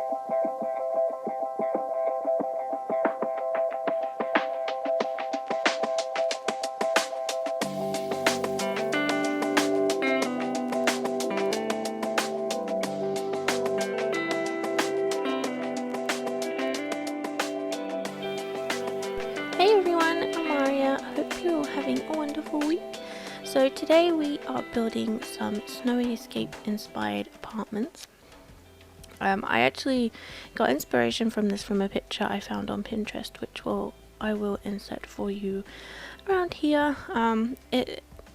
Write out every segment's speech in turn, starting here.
Hey everyone, I'm Aria. I hope you're all having a wonderful week. So today we are building some Snowy Escape inspired apartments. I actually got inspiration from this from a picture I found on Pinterest, which I will insert for you around here.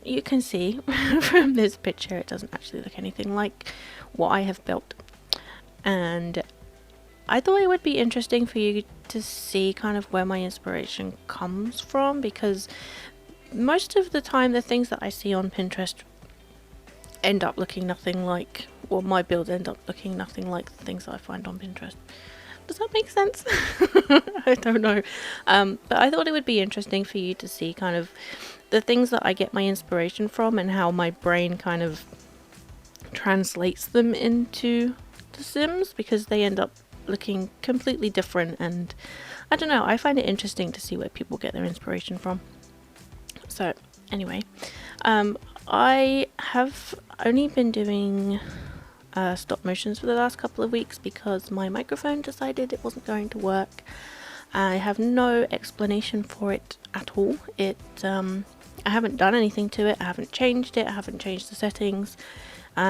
You can see from this picture it doesn't actually look anything like what I have built, and I thought it would be interesting for you to see kind of where my inspiration comes from, because most of the time the things that I see on Pinterest end up looking nothing like, or my builds end up looking nothing like the things that I find on Pinterest. Does that make sense? I don't know. But I thought it would be interesting for you to see kind of the things that I get my inspiration from and how my brain kind of translates them into The Sims, because they end up looking completely different, and I don't know, I find it interesting to see where people get their inspiration from. So anyway, I have only been doing stop motions for the last couple of weeks because my microphone decided it wasn't going to work. I have no explanation for it at all. I haven't done anything to it, I haven't changed it, I haven't changed the settings.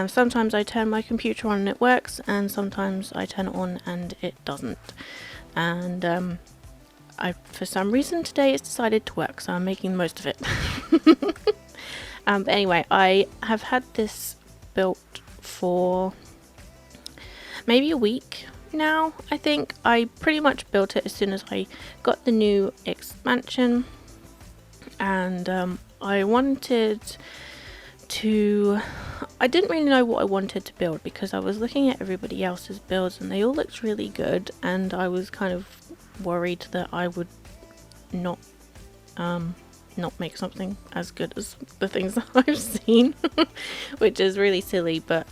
Sometimes I turn my computer on and it works, and sometimes I turn it on and it doesn't. And for some reason today it's decided to work, so I'm making the most of it. But anyway, I have had this built for maybe a week now, I think. I pretty much built it as soon as I got the new expansion, and I didn't really know what I wanted to build because I was looking at everybody else's builds and they all looked really good, and I was kind of worried that I would not make something as good as the things that I've seen, which is really silly, but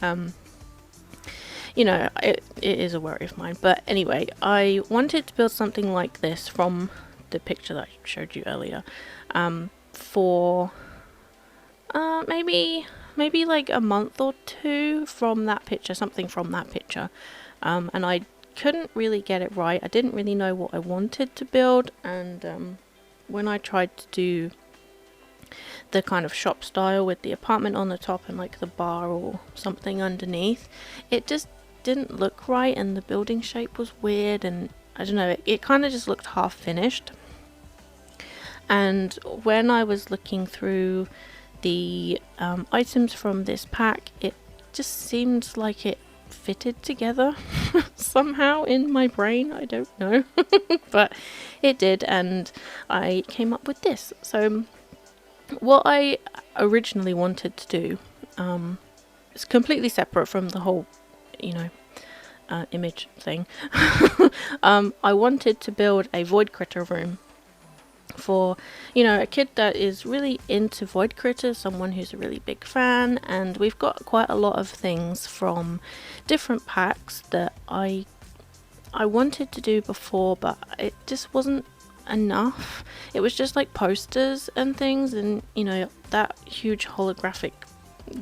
you know, it is a worry of mine. But anyway, I wanted to build something like this from the picture that I showed you earlier, for maybe like a month or two from that picture, something from that picture, and I couldn't really get it right. I didn't really know what I wanted to build, and when I tried to do the kind of shop style with the apartment on the top and like the bar or something underneath, it just didn't look right, and the building shape was weird, and I don't know, it kind of just looked half finished. And when I was looking through the items from this pack, it just seemed like it fitted together somehow in my brain. I don't know. But it did, and I came up with this. So what I originally wanted to do is completely separate from the whole, you know, image thing. I wanted to build a void critter room for, you know, a kid that is really into void critters, someone who's a really big fan. And we've got quite a lot of things from different packs that I wanted to do before, but it just wasn't enough. It was just like posters and things, and you know, that huge holographic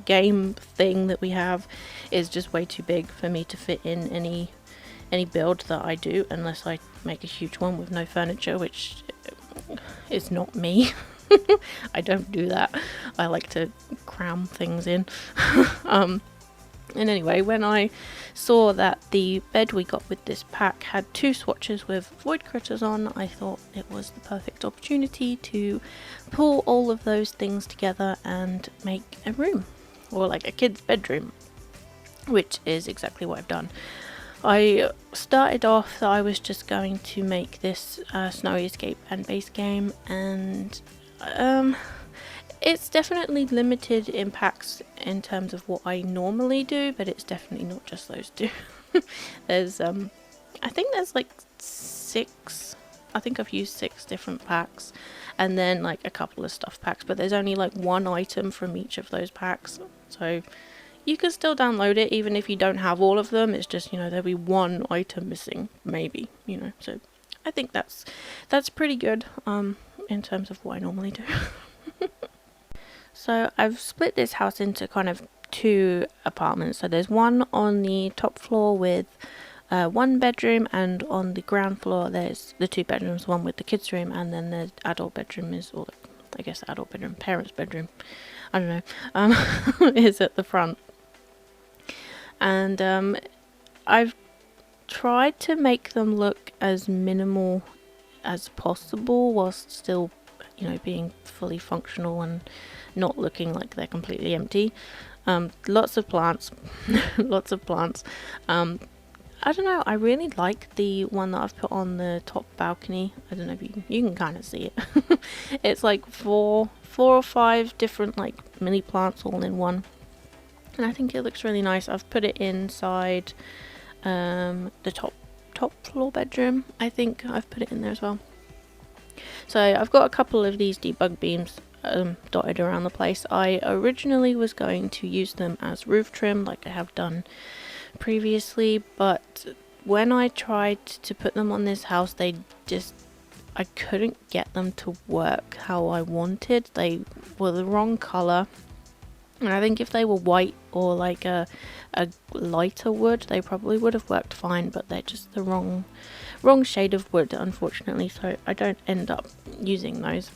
game thing that we have is just way too big for me to fit in any build that I do, unless I make a huge one with no furniture, which is not me. I don't do that. I like to cram things in. And anyway, when I saw that the bed we got with this pack had 2 swatches with void critters on, I thought it was the perfect opportunity to pull all of those things together and make a room, or like a kid's bedroom, which is exactly what I've done. I started off that I was just going to make this Snowy Escape and base game, and it's definitely limited in packs in terms of what I normally do, but it's definitely not just those 2. There's I think there's like 6, I think I've used 6 different packs, and then like a couple of stuff packs, but there's only like 1 item from each of those packs. So you can still download it even if you don't have all of them. It's just, you know, there'll be one item missing, maybe, you know. So I think that's pretty good in terms of what I normally do. So I've split this house into kind of 2 apartments. So there's one on the top floor with 1 bedroom, and on the ground floor there's the 2 bedrooms, one with the kids room, and then the adult bedroom is, or I guess the adult bedroom, parents bedroom, I don't know, is at the front. And I've tried to make them look as minimal as possible whilst still, you know, being fully functional and not looking like they're completely empty. Lots of plants. Lots of plants. I don't know, I really like the one that I've put on the top balcony. I don't know if you can kind of see it. It's like four or 5 different like mini plants all in one, and I think it looks really nice. I've put it inside the top floor bedroom. I think I've put it in there as well. So I've got a couple of these debug beams dotted around the place. I originally was going to use them as roof trim like I have done previously, but when I tried to put them on this house, I couldn't get them to work how I wanted. They were the wrong color, and I think if they were white or like a lighter wood, they probably would have worked fine, but they're just the wrong shade of wood, unfortunately, so I don't end up using those.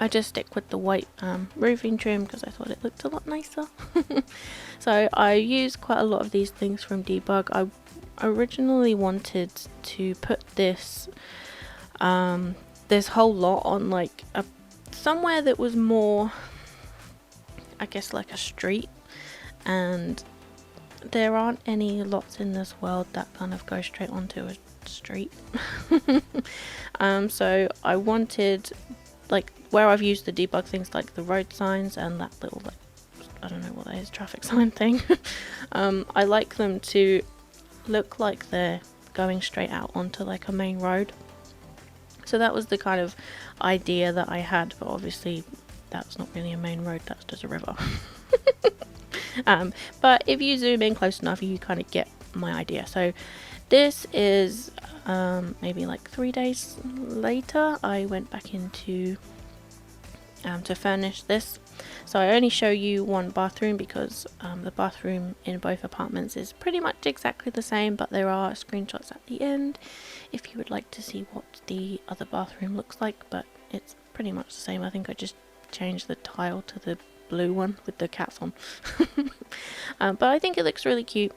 I just stick with the white roofing trim because I thought it looked a lot nicer. So I use quite a lot of these things from Debug. I originally wanted to put this whole lot on like somewhere that was more, I guess, like a street, and there aren't any lots in this world that kind of go straight onto a street. So I wanted, like, where I've used the debug things like the road signs and that little, like, I don't know what that is, traffic sign thing. I like them to look like they're going straight out onto like a main road. So that was the kind of idea that I had, but obviously that's not really a main road, that's just a river. But if you zoom in close enough, you kind of get my idea. So this is maybe like 3 days later, I went back into to furnish this. So I only show you one bathroom because the bathroom in both apartments is pretty much exactly the same, but there are screenshots at the end if you would like to see what the other bathroom looks like, but it's pretty much the same. I think I just changed the tile to the blue one with the cats on. But I think it looks really cute.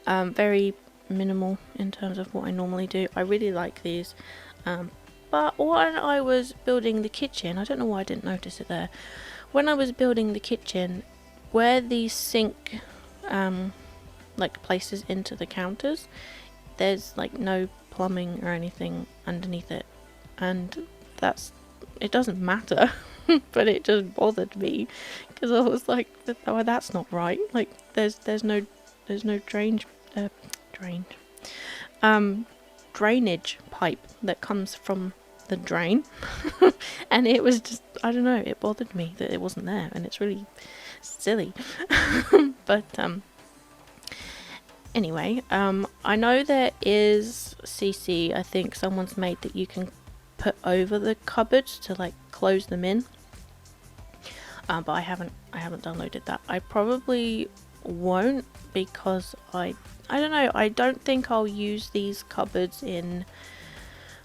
Very minimal in terms of what I normally do. I really like these. But when I was building the kitchen, I don't know why I didn't notice it there. When I was building the kitchen, where the sink like places into the counters, there's like no plumbing or anything underneath it, and it doesn't matter. But it just bothered me because I was like, oh, that's not right. Like there's no drainage pipe that comes from the drain. And it was just, I don't know, it bothered me that it wasn't there, and it's really silly. But anyway, I know there is CC, I think someone's made that you can put over the cupboards to like close them in, but I haven't downloaded that. I probably won't because I don't know, I don't think I'll use these cupboards in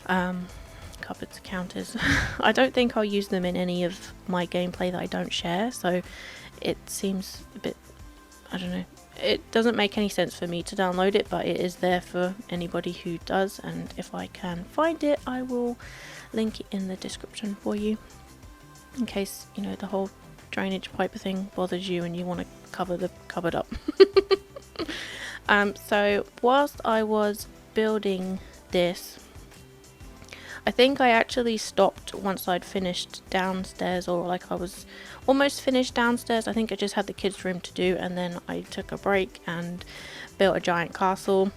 cupboards, counters. I don't think I'll use them in any of my gameplay that I don't share, so it seems a bit, I don't know, it doesn't make any sense for me to download it, but it is there for anybody who does, and if I can find it I will link it in the description for you in case, you know, the whole drainage pipe thing bothers you and you want to cover the cupboard up. So whilst I was building this, I think I actually stopped once I'd finished downstairs, or like I was almost finished downstairs. I think I just had the kids' room to do, and then I took a break and built a giant castle.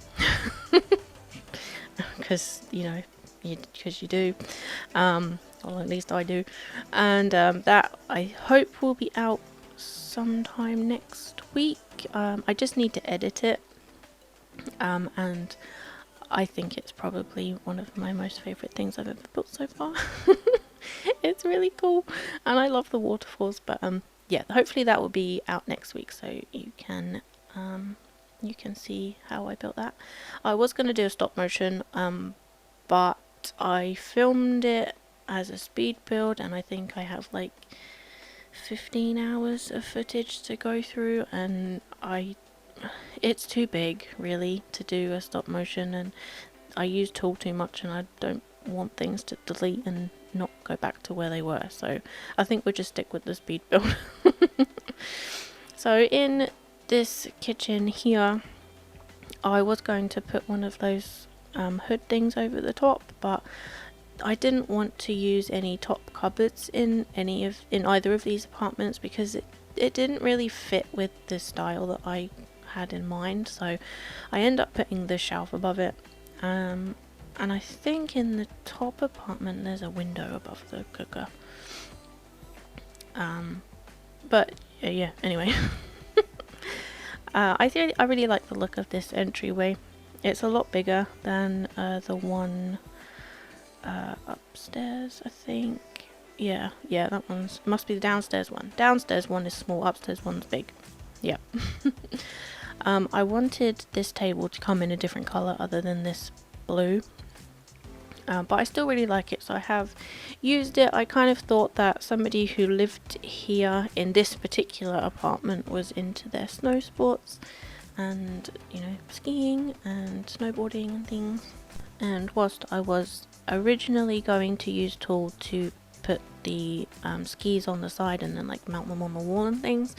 Because, you know, because you do. Well, at least I do. And that I hope will be out sometime next week. I just need to edit it, and I think it's probably one of my most favourite things I've ever built so far. It's really cool, and I love the waterfalls. But yeah, hopefully that will be out next week, so you can see how I built that. I was going to do a stop motion, but I filmed it as a speed build, and I think I have like 15 hours of footage to go through, and it's too big really to do a stop motion, and I use Tool too much, and I don't want things to delete and not go back to where they were, so I think we'll just stick with the speed build. So in this kitchen here, I was going to put one of those hood things over the top, but I didn't want to use any top cupboards in either of these apartments, because it didn't really fit with the style that I had in mind, so I end up putting the shelf above it. And I think in the top apartment there's a window above the cooker. But yeah, anyway. I really like the look of this entryway. It's a lot bigger than the one upstairs, I think. Yeah, that one's must be the downstairs one. Downstairs one is small, upstairs one's big. Yeah. I wanted this table to come in a different colour other than this blue. But I still really like it, so I have used it. I kind of thought that somebody who lived here in this particular apartment was into their snow sports and, you know, skiing and snowboarding and things. And whilst I was originally going to use Tool to put the skis on the side and then like mount them on the wall and things,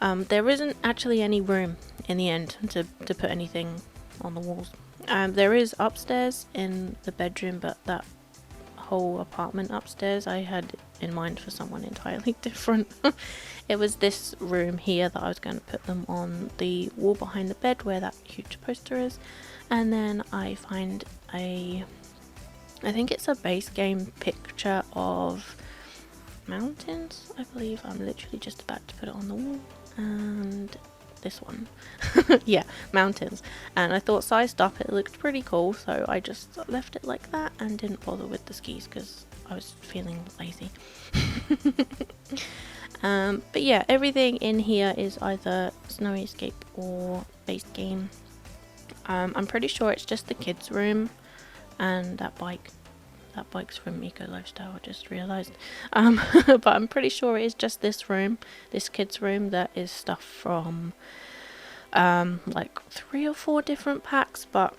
there isn't actually any room in the end to put anything on the walls. There is upstairs in the bedroom, but that whole apartment upstairs I had in mind for someone entirely different. It was this room here that I was going to put them on the wall behind the bed where that huge poster is. And then I find I think it's a base game picture of mountains, I believe. I'm literally just about to put it on the wall, and this one. Yeah, mountains, and I thought sized up it looked pretty cool, so I just left it like that and didn't bother with the skis because I was feeling lazy. But yeah, everything in here is either Snowy Escape or base game. I'm pretty sure it's just the kids room and that bike's from Eco Lifestyle, I just realised. But I'm pretty sure it is just this kids room that is stuff from like 3 or 4 different packs, but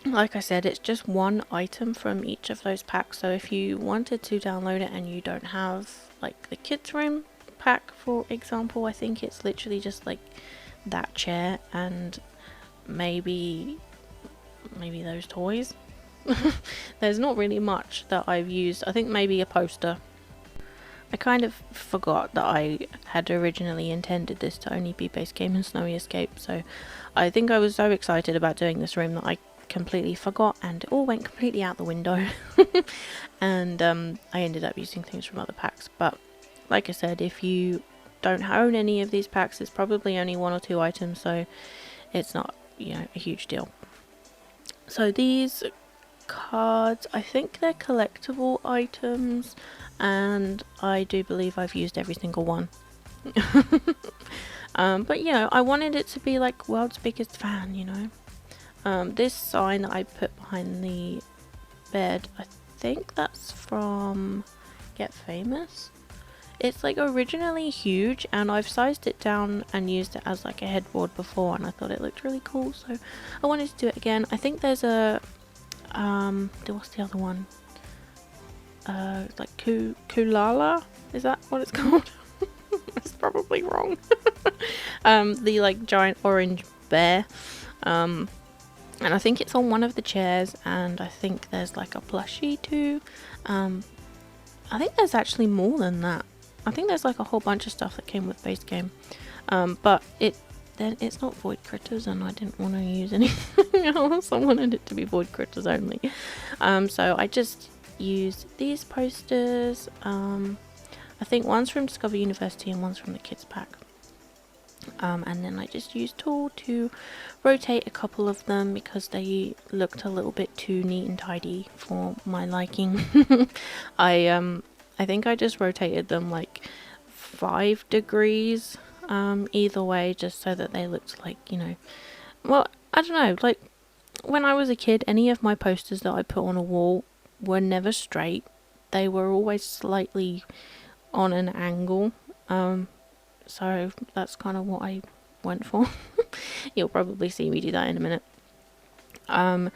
like I said, it's just one item from each of those packs. So if you wanted to download it and you don't have like the kids room pack, for example, I think it's literally just like that chair and maybe those toys. There's not really much that I've used. I think maybe a poster. I kind of forgot that I had originally intended this to only be base game and Snowy Escape, so I think I was so excited about doing this room that I completely forgot, and it all went completely out the window. And I ended up using things from other packs. But like I said, if you don't own any of these packs, it's probably only 1 or 2 items, so it's not, you know, a huge deal. So these cards, I think they're collectible items, and I do believe I've used every single one. But you know, I wanted it to be like world's biggest fan, you know. This sign that I put behind the bed, I think that's from Get Famous. It's like originally huge, and I've sized it down and used it as like a headboard before, and I thought it looked really cool, so I wanted to do it again. I think there's a what's the other one? Like Kulala? Is that what it's called? It's probably wrong. The like giant orange bear. And I think it's on one of the chairs, and I think there's like a plushie too. I think there's actually more than that. I think there's like a whole bunch of stuff that came with base game. But it's not Void Critters, and I didn't want to use anything else. I wanted it to be Void Critters only. So I just used these posters. I think one's from Discover University and one's from the kids pack. And then I just used tool to rotate a couple of them because they looked a little bit too neat and tidy for my liking. I think I just rotated them like 5 degrees either way, just so that they looked like, you know, well, I don't know, like when I was a kid, any of my posters that I put on a wall were never straight. They were always slightly on an angle. So that's kind of what I went for. You'll probably see me do that in a minute. But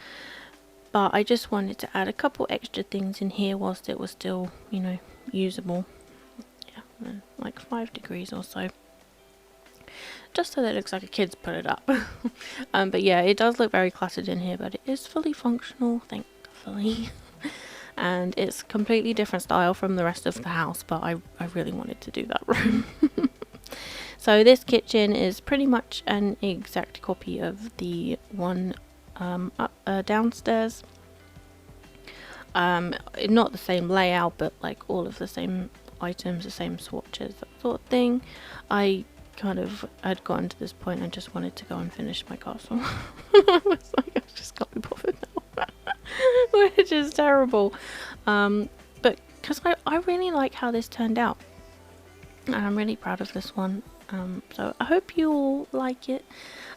I just wanted to add a couple extra things in here whilst it was still, you know, usable. Yeah, like 5 degrees or so. Just so that it looks like a kid's put it up. But yeah, it does look very cluttered in here, but it is fully functional, thankfully. And it's completely different style from the rest of the house, but I really wanted to do that room. So this kitchen is pretty much an exact copy of the one downstairs. Not the same layout, but like all of the same items, the same swatches, that sort of thing. I kind of had gotten to this point and just wanted to go and finish my castle. I was like, I just can't be bothered now. Which is terrible. But because I really like how this turned out. And I'm really proud of this one. So I hope you all like it.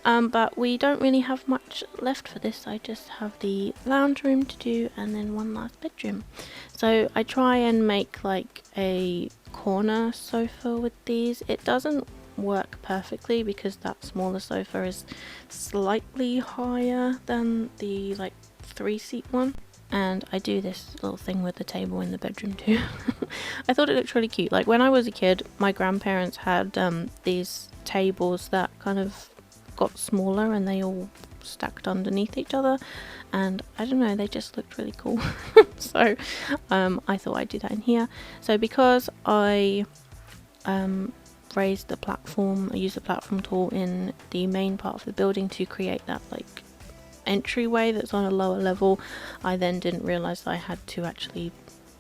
But we don't really have much left for this. I just have the lounge room to do and then one last bedroom. So I try and make like a corner sofa with these. It doesn't work perfectly because that smaller sofa is slightly higher than the like 3-seat one. And I do this little thing with the table in the bedroom too. I thought it looked really cute. Like when I was a kid, my grandparents had these tables that kind of got smaller and they all stacked underneath each other. And I don't know, they just looked really cool. So I thought I'd do that in here. So because I raised the platform, I used the platform tool in the main part of the building to create that like entryway that's on a lower level, I then didn't realize that I had to actually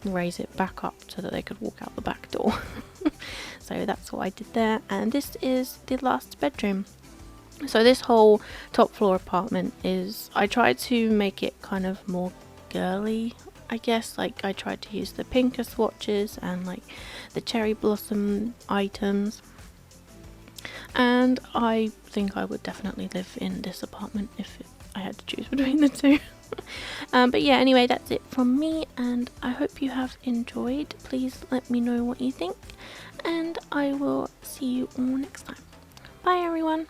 raise it back up so that they could walk out the back door. So that's what I did there, and this is the last bedroom. So this whole top floor apartment is, I tried to make it kind of more girly, I guess. Like I tried to use the pinker swatches and like the cherry blossom items, and I think I would definitely live in this apartment if I had to choose between the two. But yeah, anyway, that's it from me, and I hope you have enjoyed. Please let me know what you think, and I will see you all next time. Bye everyone.